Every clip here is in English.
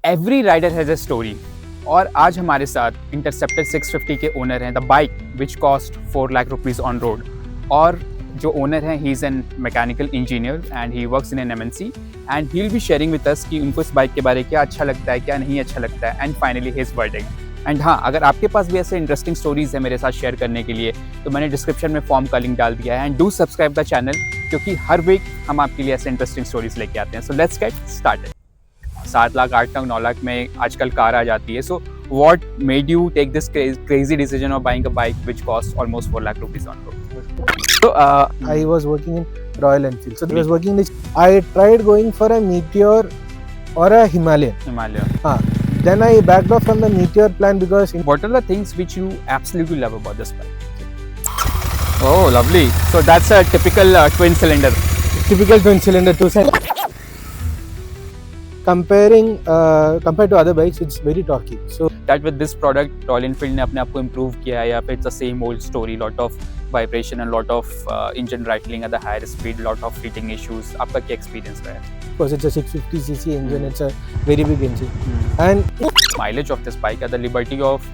Every rider has a story और आज हमारे साथ इंटरसेप्टर 650 के ओनर हैं the bike which cost 4 lakh rupees on road. और जो ओनर हैं he is an mechanical engineer and he works in an MNC and he will be sharing with us कि उनको इस बाइक के बारे में क्या अच्छा लगता है क्या नहीं अच्छा लगता है and finally his verdict. And हाँ, अगर आपके पास भी ऐसे इंटरेस्टिंग स्टोरीज है मेरे साथ शेयर करने के लिए तो मैंने डिस्क्रिप्शन में फॉर्म का लिंक डाल दिया है and do subscribe the channel क्योंकि हर वीक हम आपके लिए ऐसे इंटरेस्टिंग स्टोरीज लेके आते हैं। So let's get started. 7 lakh 8 lakh 9 lakh में आजकल कार आ जाती है। So what made you take this crazy decision of buying a bike which cost almost 4 lakh rupees on road? So I was working in Royal Enfield. So I was working this. I tried going for a Meteor or a Himalayan. Then I backed off from the Meteor plan because. What are the things which you absolutely love about this bike? Oh, lovely. So that's a typical twin cylinder. Typical twin cylinder two-cylinder. Compared to other bikes, it's very torquey. So that with this product, Royal Enfield ने अपने आप को improve किया है या फिर it's the same old story, lot of vibration and lot of engine rattling at the higher speed, lot of heating issues. आपका क्या experience रहा है? Of course, it's a 650cc engine. It's a very big engine. And mileage of this bike at the liberty of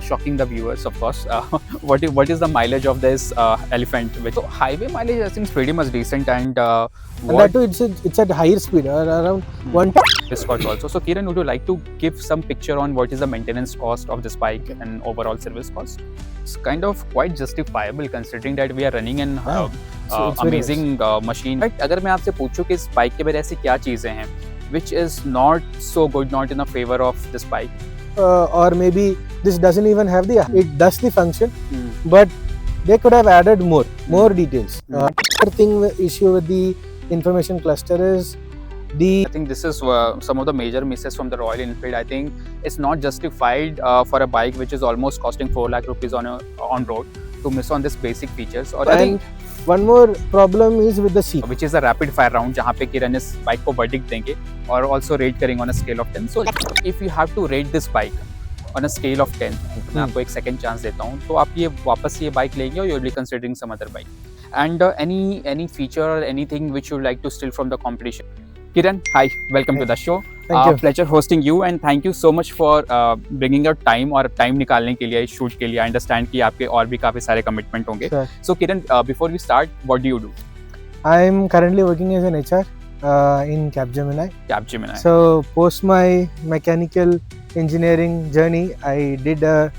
shocking the viewers, of course. What is the mileage of this Elephant? So highway mileage I think is pretty much decent and that too it's at higher speed around 1. This cost also. So Kiran, would you like to give some picture on what is the maintenance cost of this bike and overall service cost? It's kind of quite justifiable considering that we are running an amazing machine. But अगर मैं आपसे पूछूं कि इस bike के बारे में ऐसी क्या चीजें हैं which is not so good, not in a favor of this bike? Or maybe this doesn't even have it does the function, but they could have added more details. Another issue with the information cluster is I think this is some of the major misses from the Royal Enfield. I think it's not justified for a bike which is almost costing 4 lakh rupees on road to miss on this basic features. Or I think one more problem is with the seat, which is a rapid fire round जहाँ पे किरण इस bike को verdict देंगे और also rate करेंगे on a scale of 10. So if you have to rate this bike on a scale of 10, मैं आपको एक second chance देता हूँ तो आप ये वापस ये बाइक लेंगे और you'll be considering some other bike. And any feature or anything which you like to steal from the competition? Kiran, hi, welcome to the show. Thank you. Pleasure hosting you and thank you so much for bringing your time और time निकालने के लिए इस shoot के लिए. I understand कि आपके और भी काफी सारे commitment होंगे. Sure. So Kiran, before we start, what do you do? I'm currently working as an HR in Capgemini. Capgemini. So post my mechanical engineering journey, I did a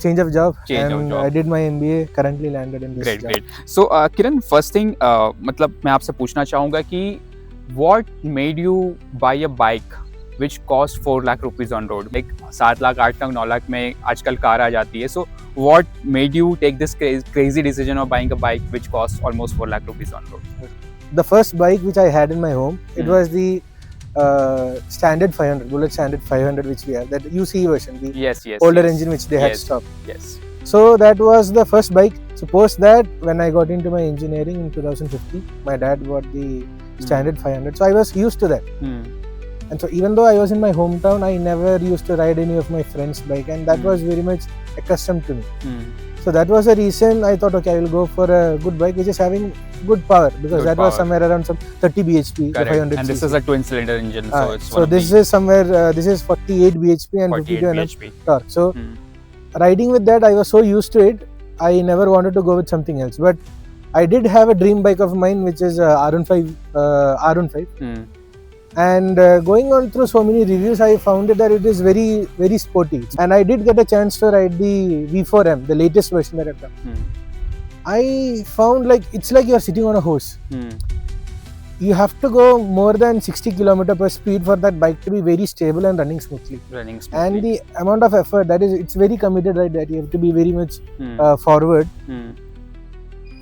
change of job. I did my MBA. Currently landed in this job. Great. So Kiran, first thing, मतलब मैं आपसे पूछना चाहूँगा कि what made you buy a bike which cost 4 lakh rupees on road? Like 7 lakh 8 lakh 9 lakh में आजकल car आ जाती है. So what made you take this crazy decision of buying a bike which costs almost 4 lakh rupees on road? The first bike which I had in my home, it was the standard 500, Bullet standard 500 which we have, that UCE version, the older engine which they had stopped. Yes. So that was the first bike. So post that, when I got into my engineering in 2015, my dad bought the standard 500. So I was used to that. And so even though I was in my hometown, I never used to ride any of my friends' bike, and that was very much accustomed to me. So that was the reason I thought, okay, I will go for a good bike which is having good power, because that was somewhere around some 30 bhp. Correct. The 500 and this is a twin cylinder engine, so it's so this is somewhere this is 48 bhp and 52 Nm torque. So riding with that, I was so used to it, I never wanted to go with something else. But I did have a dream bike of mine which is R15. And going on through so many reviews, I found that it is very, very sporty. And I did get a chance to ride the V4M, the latest version that I've done. I found like it's like you're sitting on a horse. You have to go more than 60 km per speed for that bike to be very stable and running smoothly. And the amount of effort, that is, it's very committed, right? That you have to be very much forward.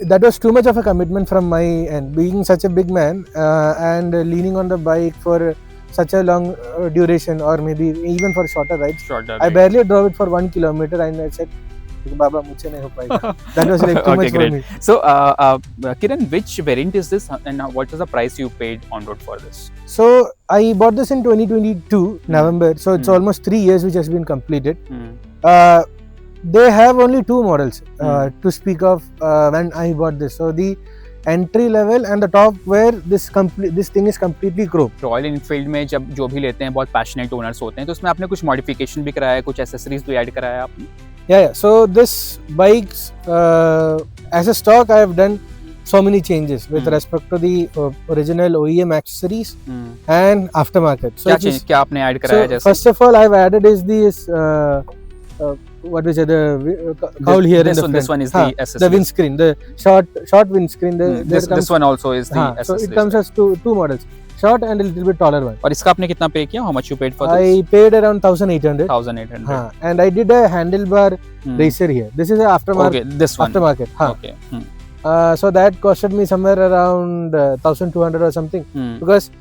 That was too much of a commitment from my end, being such a big man and leaning on the bike for such a long duration, or maybe even for shorter rides. I barely drove it for 1 kilometer and I said, Baba, mujhe nahi ho payega. That was like too much for me. So Kiran, which variant is this and what was the price you paid on road for this? So I bought this in 2022 November, so it's almost 3 years which has been completed. They have only 2 models to speak of when I bought this. So the entry level and the top where this thing is completely chrome. Royal Enfield में जब जो भी लेते हैं बहुत passionate owners होते हैं, तो उसमें आपने कुछ मॉडिफिकेशन भी कराया है, कुछ एक्सेसरीज भी ऐड कराया है आपने? Yeah. So this bikes as a stock I have done so many changes with respect to the original OEM accessories and aftermarket. So क्या आपने ऐड कराया? जैसे first of all I have added is this what we say, the cowl here in the front. This one is the accessory. The windscreen, the short windscreen. This one also is the accessory. So it comes as two models, short and a little bit taller one. और इसका आपने कितना पे किया? How much you paid for this? I paid around 1,800. 1,800. And I did a handlebar racer here. This is an aftermarket. Okay, this one. Aftermarket. Okay. So that costed me somewhere around 1,200 or something, because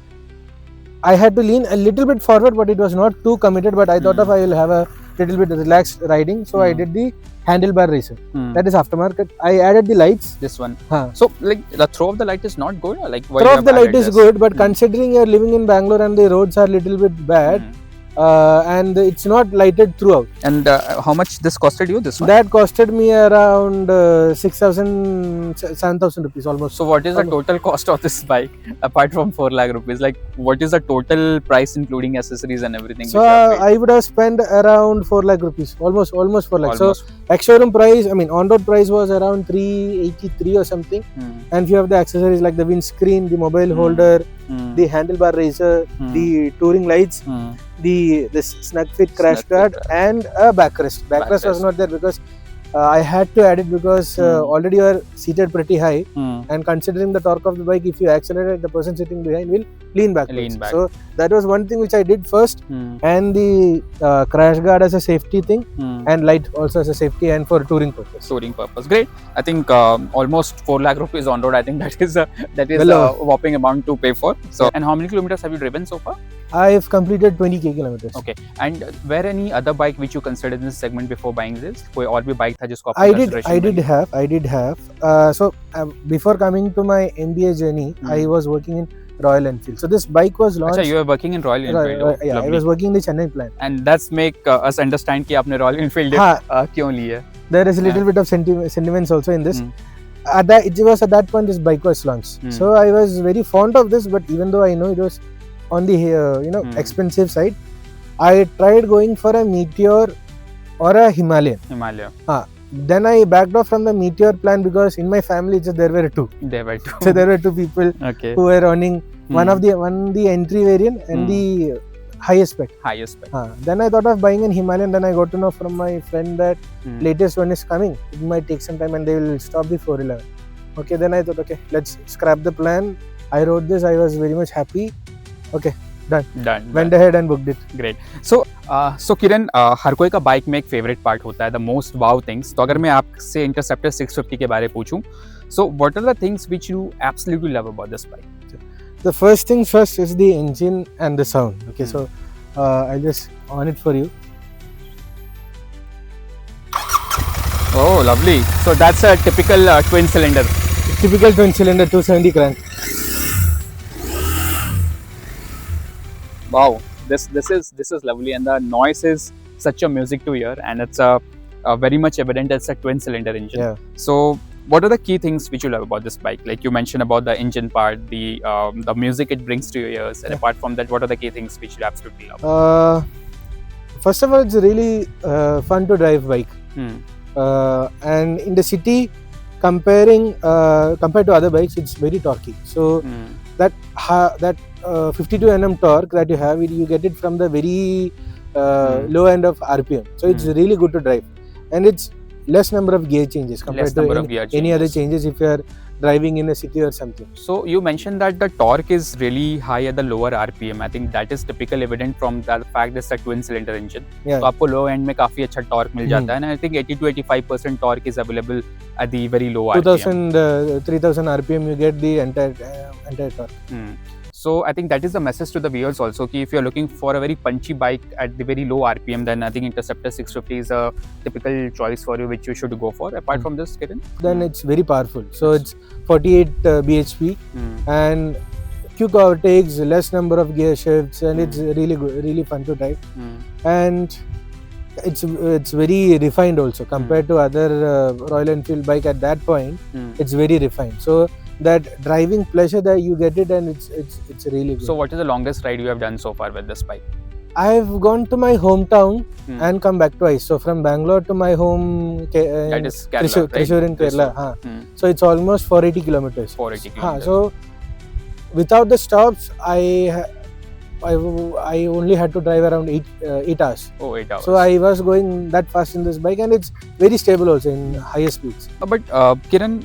I had to lean a little bit forward, but it was not too committed. But I thought I will have a little bit relaxed riding, so I did the handlebar racer. That is aftermarket. I added the lights. This one. So like the throw of the light is not good, or like throw of the light is good, but considering you're living in Bangalore and the roads are little bit bad, and it's not lighted throughout. And how much this costed you, this one? That costed me around 6,000, 7,000 rupees almost. So what is the total cost of this bike apart from 4 lakh rupees? Like what is the total price including accessories and everything? So I would have spent around 4 lakh rupees, almost 4 lakh. So ex-showroom price, I mean on-road price was around 383 or something. And few of the accessories like the windscreen, the mobile holder, the handlebar racer, the touring lights, this snug fit crash guard, and a backrest. Backrest was not there because I had to add it because already you are seated pretty high, and considering the torque of the bike, if you accelerate, the person sitting behind will lean back. So that was one thing which I did first, and the crash guard as a safety thing, and light also as a safety and for touring purpose. Touring purpose, great. I think almost 4 lakh rupees on road. I think that is a whopping amount to pay for. So, and how many kilometers have you driven so far? I've completed 20k kilometers. Okay. And were any other bike which you considered in this segment before buying this? कोई और भी bike था जिसको आपने I did have. So before coming to my MBA journey, I was working in Royal Enfield. So this bike was launched. अच्छा, you were working in Royal Enfield. Yeah, I was working in the Chennai plant. And that's make us understand कि आपने Royal Enfield क्यों ली है. There is a little bit of sentiments also in this. At that point this bike was launched. So I was very fond of this, but even though I know it was on the expensive side, I tried going for a Meteor or a Himalayan. Then I backed off from the Meteor plan because in my family there were two. So there were two people who were running one the entry variant and the highest spec. Then I thought of buying an Himalayan. Then I got to know from my friend that latest one is coming. It might take some time and they will stop the 411. Okay, then I thought, okay, let's scrap the plan. I wrote this. I was very much happy. Okay, done. Went ahead and booked it. Great. So किरण, हर कोई का bike में एक favourite part होता है, the most wow things. तो अगर मैं आपसे इंटरसेप्टर 650 के बारे में पूछूं, so what are the things which you absolutely love about this bike? The first thing first is the engine and the sound. Okay, so I'll just on it for you. Oh, lovely. So that's a typical twin cylinder. Typical twin cylinder 270 crank. Wow, this is lovely, and the noise is such a music to hear, and it's very much evident it's a twin cylinder engine. Yeah. So what are the key things which you love about this bike? Like you mentioned about the engine part, the music it brings to your ears, and apart from that, what are the key things which you absolutely love? First of all, it's a really fun to drive bike, and in the city, compared to other bikes, it's very torquey. So that 52 Nm torque that you have, you get it from the very low end of RPM. So it's really good to drive, and it's less number of gear changes compared to any other changes if you are driving in a city or something. So you mentioned that the torque is really high at the lower RPM. I think that is typical evident from the fact it's a twin cylinder engine. Yeah. So आपको low end में काफी अच्छा torque मिल जाता है, and I think 80 to 85% torque is available at the very low RPM. 3000 RPM you get the entire torque. So I think that is the message to the viewers also, कि if you are looking for a very punchy bike at the very low RPM, then I think Interceptor 650 is a typical choice for you, which you should go for. Apart from this, Kiran? Then it's very powerful. So it's 48 bhp and quick overtakes, less number of gear shifts, and it's really good, really fun to drive. And it's very refined also compared to other Royal Enfield bike at that point. It's very refined. So that driving pleasure that you get it, and it's really good. So what is the longest ride you have done so far with this bike? I've gone to my hometown and come back twice. So from Bangalore to my home, that is Kerala, Thrissur in Kerala. So it's almost 480 kilometers. 480 kilometers. So without the stops, I only had to drive around 8 hours. Oh, 8 hours. So I was going that fast in this bike, and it's very stable also in higher speeds. But Kiran,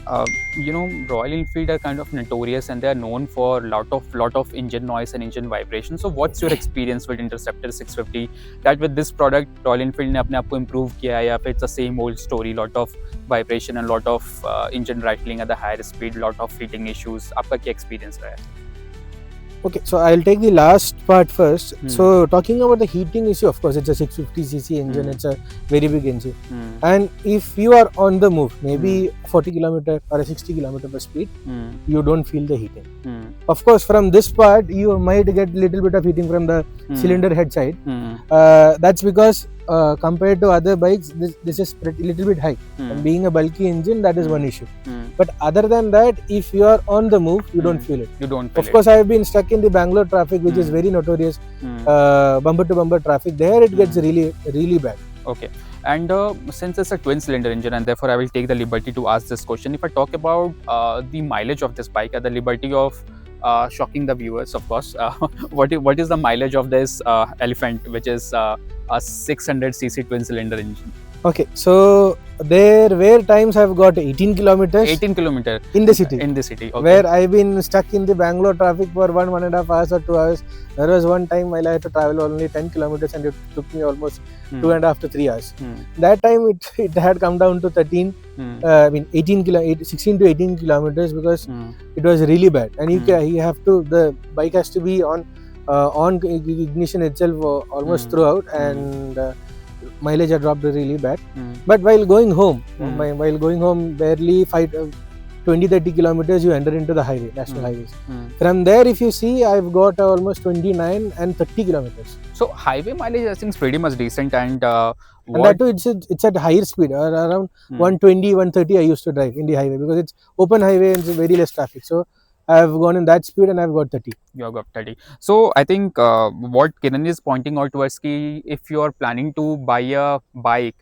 you know, Royal Enfield are kind of notorious, and they are known for lot of engine noise and engine vibration. So what's your experience with Interceptor 650? That with this product, Royal Enfield ने अपने आप को improve किया है, या फिर it's the same old story, lot of vibration and lot of engine rattling at the higher speed, lot of heating issues. आपका क्या experience रहा है? Okay, so I'll take the last part first. So talking about the heating issue, of course, it's a 650cc engine. It's a very big engine. And if you are on the move, maybe 40 km or a 60 km per speed, you don't feel the heating. Of course, from this part, you might get little bit of heating from the cylinder head side. That's because compared to other bikes, this is pretty little bit high. And being a bulky engine, that is one issue. But other than that, if you are on the move, you don't feel it. You don't feel it. Of course, I have been stuck in the Bangalore traffic, which is very notorious. Bumper to bumper traffic. There it gets really bad. Okay. And since it's a twin cylinder engine, and therefore I will take the liberty to ask this question. If I talk about the mileage of this bike, at the liberty of shocking the viewers, of course, what is the mileage of this elephant, which is a 600cc twin cylinder engine? Okay, so there were times I've got 18 kilometers. 18 kilometers in the city. In the city, okay. Where I've been stuck in the Bangalore traffic for 1.5 hours or 2 hours. There was one time I had to travel only 10 kilometers, and it took me almost 2.5 to 3 hours. That time it had come down to 13. I mean 16 to 18 kilometers, because it was really bad. And you have to, the bike has to be on ignition itself almost throughout, and mileage had dropped really bad. But while going home, barely 20-30 kilometers, you enter into the highway, national highways. From there, if you see, I've got almost 29 and 30 kilometers. So highway mileage, I think, is pretty much decent. And that too, it's at higher speed, around 120, 130 I used to drive in the highway, because it's open highway and it's very less traffic. So I've gone in that speed and I've got 30. You have got 30. So I think what Kiran is pointing out towards, ki if you are planning to buy a bike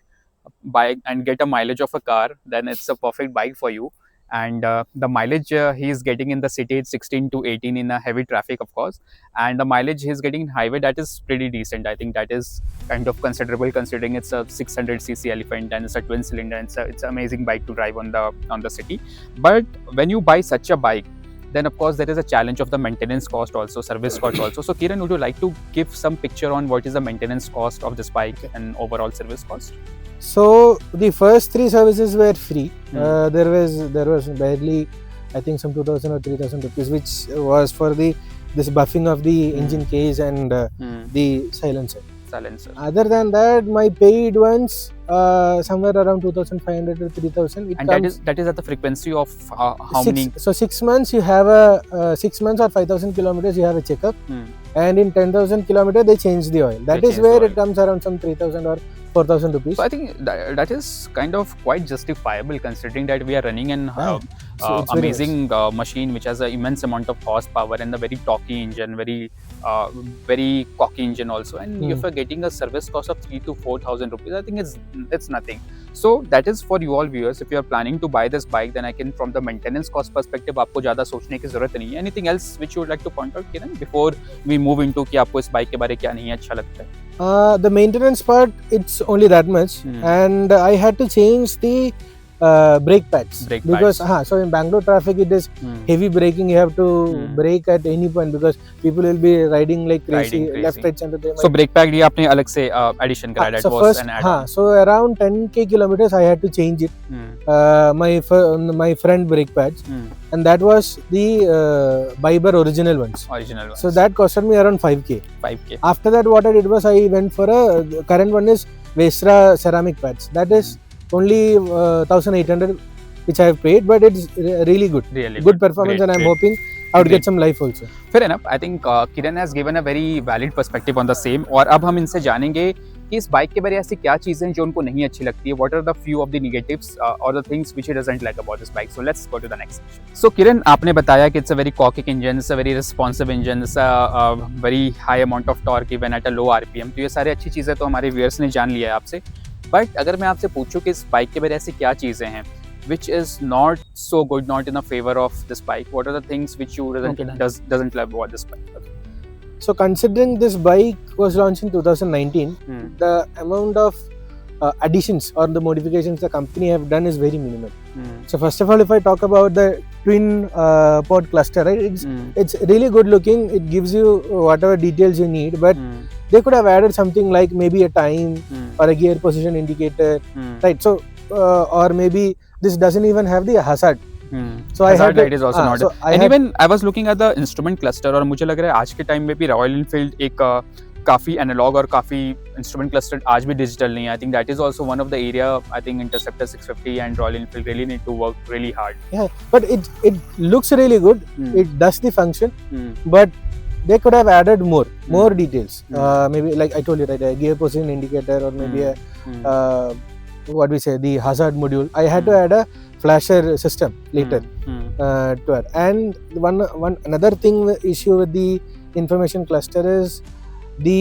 and get a mileage of a car, then it's a perfect bike for you. And the mileage he is getting in the city, it's 16 to 18 in a heavy traffic, of course. And the mileage he is getting in highway, that is pretty decent. I think that is kind of considerable, considering it's a 600cc elephant and it's a twin cylinder. And it's an amazing bike to drive on the city. But when you buy such a bike, then of course there is a challenge of the maintenance cost also, service cost also. So Kiran, would you like to give some picture on what is the maintenance cost of this bike and overall service cost? So the first 3 services were free. There was barely, I think, some 2,000 or 3,000 rupees, which was for this buffing of the engine case and the silencer. Other than that, my paid ones somewhere around 2,500 to 3,000. And that is at the frequency of how many? So 6 months you have a 6 months or 5,000 kilometers you have a checkup, and in 10,000 kilometers they change the oil. That is where it comes around some 3,000 or 4,000 rupees. So I think that is kind of quite justifiable, considering that we are running an amazing machine which has an immense amount of horsepower and a very torquey engine, very cocky engine also. And if you're getting a service cost of 3,000 to 4,000 rupees, I think it's nothing. So that is for you all viewers. If you are planning to buy this bike, then I can, from the maintenance cost perspective, आपको ज़्यादा सोचने की ज़रूरत नहीं है. Anything else which you would like to point out, Kiran, before we move into कि आपको इस bike के बारे क्या नहीं अच्छा लगता है? The maintenance part, it's only that much, and I had to change the brake pads, because so in Bangalore traffic it is heavy braking. You have to brake at any point, because people will be riding like crazy, left, right, center. So brake pad ये आपने अलग से addition करा, that was an add-on. So around 10k kilometers I had to change it. My front brake pads, and that was the Biber original ones. So that costed me around 5k. After that, what I did was I went for the current one is Vestra ceramic pads. That is only 1,800, which I have paid, but it's really good. Good performance, and I'm hoping I would get some life also. Fair enough. I think Kiran has given a very valid perspective on the same. और अब हम इनसे जानेंगे कि इस bike के बारे में ऐसी क्या चीज़ें हैं जो उनको नहीं अच्छी लगती है, what are the few of the negatives और the things which he doesn't like about this bike. So let's go to the next section. So Kiran, आपने बताया कि it's a very cocky engine, it's a very responsive engine, it's a very high amount of torque even at a low RPM. तो ये सारी अच्छी चीज़ें तो हमारे व्यूअर्स ने जान लिया है आपसे. बट अगर मैं आपसे पूछूं कि इस बाइक के बारे में ऐसी क्या चीज़ें हैं which is not so good, not in a favor of this bike, what are the things which you doesn't love about this bike? Okay. So considering this bike was launched in 2019, the amount of additions or the modifications the company have done is very minimal. So first of all, if I talk about the twin pod cluster, right, it's really good looking. It gives you whatever details you need, but they could have added something like maybe a time or a gear position indicator, right? So or maybe this doesn't even have the hazard. So hazard light is also not. So and even I was looking at the instrument cluster और मुझे लग रहा है आज के time में भी royal Enfield एक काफ़ी एनालॉग और काफ़ी इंस्ट्रूमेंट क्लस्टर आज भी डिजिटल नहीं है. I think that is also one of the area I think interceptor 650 and royal Enfield really need to work really hard. Yeah, but it looks really good. It does the function, but they could have added more details. Maybe like I told you, right, a gear position indicator or maybe a what we say, the hazard module. I had to add a flasher system later to add. And one another thing issue with the information cluster is the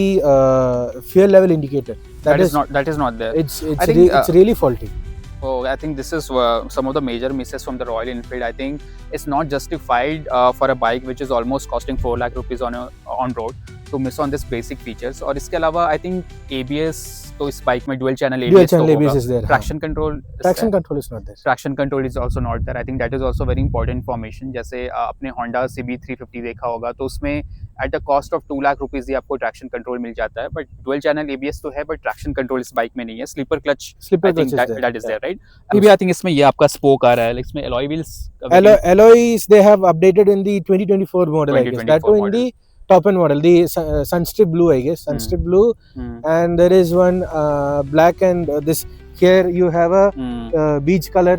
fuel level indicator. That is not there. It's really faulty. Oh, I think this is some of the major misses from the Royal Enfield. I think it's not justified for a bike which is almost costing 4 lakh rupees on road to miss on this basic features. और इसके अलावा I think ABS तो इस bike में dual channel ABS is there. Traction control is not there. Traction control is also not there. I think that is also very important information. जैसे आपने Honda CB350 देखा होगा तो उसमें at the cost of 2 lakh rupees ही आपको traction control मिल जाता है, but dual channel ABS तो है, but traction control इस बाइक में नहीं है. Sleeper clutch that is there, right? अभी I think इसमें ये आपका spoke आ रहा है, इसमें alloy wheels. Alloys they have updated in the 2024 model, I guess. That too in the top end model, the sunstrip blue, I guess. Sunstrip blue, and there is one black and this. Here you have a beige color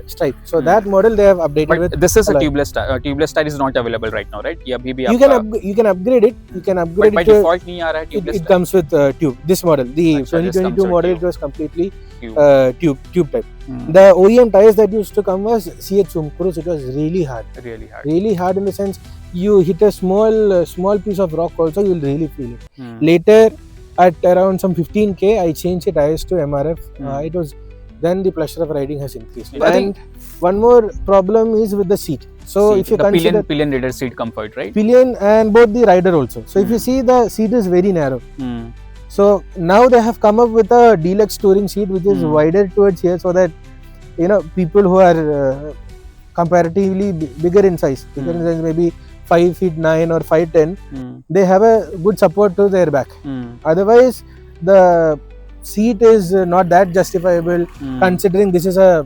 stripe. So that model they have updated. But with this is a tubeless tire. Tubeless tire is not available right now, right? ये अभी भी you can upgrade it. You can upgrade it. By default नहीं आ रहा है tubeless. It comes with tube. This model, the 2022 model, it was completely tube type. The OEM tires that used to come was CH Sumcruz. It was really hard. Really hard in the sense you hit a small piece of rock also, you will really feel it. Later, at around some 15k, I changed the tires to MRF. It was then the pleasure of riding has increased. And one more problem is with the seat. So if you consider pillion reader seat comfort, right? Pillion and both the rider also. So if you see, the seat is very narrow. So now they have come up with a deluxe touring seat which is wider towards here, so that people who are comparatively bigger in size, maybe 5'9" or 5'10", they have a good support to their back. Otherwise, the seat is not that justifiable considering this is a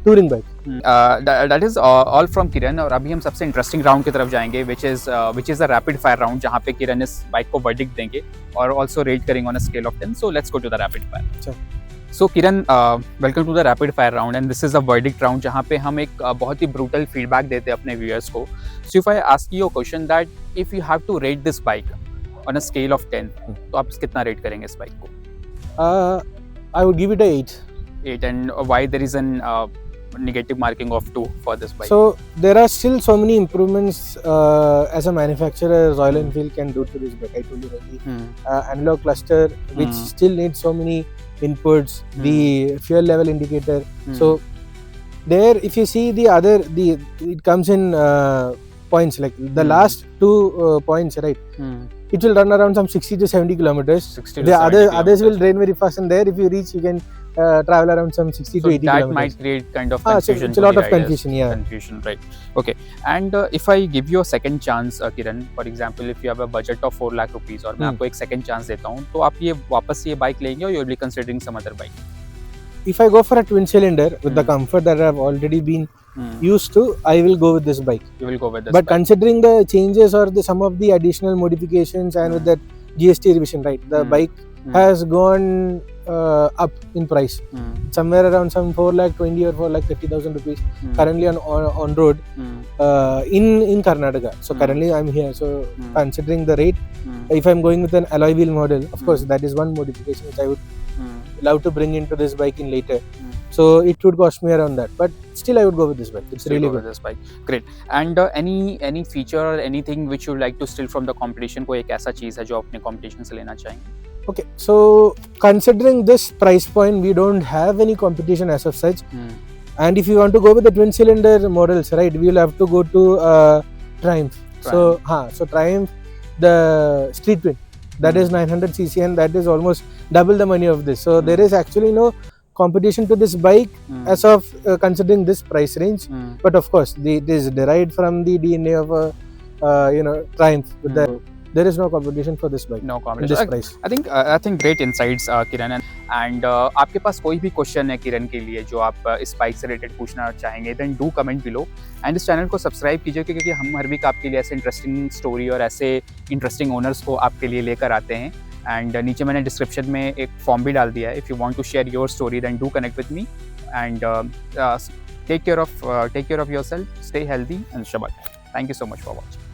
touring bike. That is all from Kiran. और अभी हम सबसे interesting round की तरफ जाएंगे which is a rapid fire round जहाँ पे किरण इस बाइक को वर्डिक्ट देंगे और also rate करेंगे on a scale of 10. So let's go to the rapid fire. Sure. So Kiran, welcome to the rapid fire round and this is a verdict round जहाँ पे हम एक बहुत ही brutal feedback देते हैं अपने viewers को. So if I ask you a question that if you have to rate this bike on a scale of 10, तो आप कितना rate करेंगे इस बाइक को? I would give it a 8. 8, and why there is an negative marking of 2 for this bike? So there are still so many improvements as a manufacturer Royal Enfield can do to this bike. I told you already. Analog cluster which still needs so many inputs, the fuel level indicator. So there, if you see it comes in points, like the last 2 points, right? It will run around some 60 to 70 kilometers. Others will drain very fast, and there if you reach, you can travel around some 60 to 80 kilometers. So that might create kind of confusion. It's a lot of confusion, yeah. Confusion, right? Okay. And if I give you a second chance, Kiran, for example, if you have a budget of 4 lakh rupees और मैं आपको एक second chance देता हूँ, तो आप ये वापस ये bike लेंगे or you will be considering some other bike? If I go for a twin cylinder with the comfort that I've already been used to, I will go with this bike. You will go with this bike. But considering the changes or some of the additional modifications and with that GST revision, right? The bike has gone up in price. Somewhere around some 4,20,000 or 4,30,000 rupees currently on road in Karnataka. So currently I'm here. So considering the rate, if I'm going with an alloy wheel model, of course that is one modification which I would love to bring into this bike in later. So it would cost me around that, but still I would go with this bike. It's really good. This bike, great. And any feature or anything which you like to steal from the competition? कोई एक ऐसा चीज है जो अपने competition से लेना चाहेंगे? Okay, so considering this price point, we don't have any competition as of such. And if you want to go with the twin cylinder models, right, we'll have to go to Triumph. So Triumph, the street twin, that is 900cc, and that is almost double the money of this. So there is actually no competition to this bike as of considering this price range. But of course, it is derived from the DNA of Triumph. There is no competition for this bike. No competition. This price. I think great insights, Kiran. And आपके पास कोई भी question है किरण के लिए जो आप इस bike से रिलेटेड पूछना चाहेंगे, then do comment below. And इस चैनल को सब्सक्राइब कीजिए क्योंकि हम हर वीक आपके लिए ऐसे इंटरेस्टिंग स्टोरी और ऐसे इंटरेस्टिंग ओनर्स को आपके लिए लेकर आते हैं. एंड नीचे मैंने डिस्क्रिप्शन में एक फॉर्म भी डाल दिया है. If you want to share your story then do connect with me. And take care of yourself, stay healthy and शबात. Thank you so much for watching.